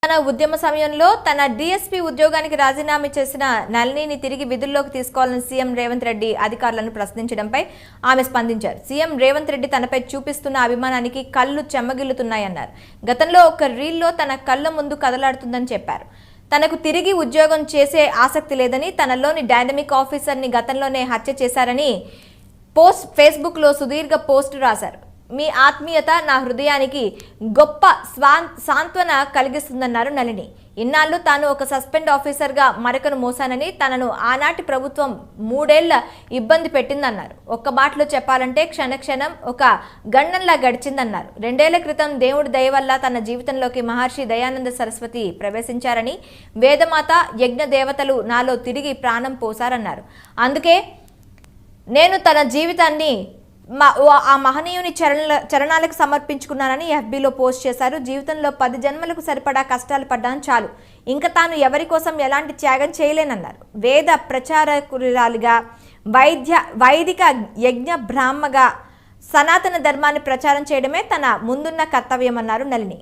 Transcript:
తెలంగాణ ఉద్యమ సమయంలో తన డీఎస్పీ ఉద్యోగానికి రాజీనామా చేసిన నళినిని తిరిగి విధుల్లోకి తీసుకోవాలని సీఎం రేవంత్ రెడ్డి అధికారులను ప్రశ్నించడంపై ఆమె స్పందించారు. సీఎం రేవంత్ రెడ్డి తనపై చూపిస్తున్న అభిమానానికి కళ్ళు చెమ్మగిల్లుతున్నాయన్నారు. గతంలో ఒక రీల్లో తన కళ్ళ ముందు కదలాడుతుందని చెప్పారు. తనకు తిరిగి ఉద్యోగం చేసే ఆసక్తి లేదని, తనలోని డైనమిక్ ఆఫీసర్ని గతంలోనే హత్య చేశారని ఫేస్బుక్లో సుదీర్ఘ పోస్ట్ రాశారు. మీ ఆత్మీయత నా హృదయానికి గొప్ప సాంత్వన కలిగిస్తుందన్నారు నళిని. ఇన్నాళ్ళు తాను ఒక సస్పెండ్ ఆఫీసర్గా మరకను మోసానని, తనను ఆనాటి ప్రభుత్వం 3 ఏళ్ల ఇబ్బంది పెట్టిందన్నారు. ఒక్క మాటలో చెప్పాలంటే క్షణక్షణం ఒక గండంలా గడిచిందన్నారు. 2 ఏళ్ల క్రితం దేవుడి దయ వల్ల తన జీవితంలోకి మహర్షి దయానంద సరస్వతి ప్రవేశించారని, వేదమాత యజ్ఞ దేవతలు నాలో తిరిగి ప్రాణం పోసారన్నారు. అందుకే నేను తన జీవితాన్ని ఆ మహనీయుని చరణాలకు సమర్పించుకున్నానని ఎఫ్బీలో పోస్ట్ చేశారు. జీవితంలో 10 జన్మలకు సరిపడా కష్టాలు పడ్డాను చాలు, ఇంకా తాను ఎవరి కోసం ఎలాంటి త్యాగం చేయలేనన్నారు. వేద ప్రచారకురాలిగా, వైదిక యజ్ఞ బ్రాహ్మగా సనాతన ధర్మాన్ని ప్రచారం చేయడమే తన ముందున్న కర్తవ్యమన్నారు నళిని.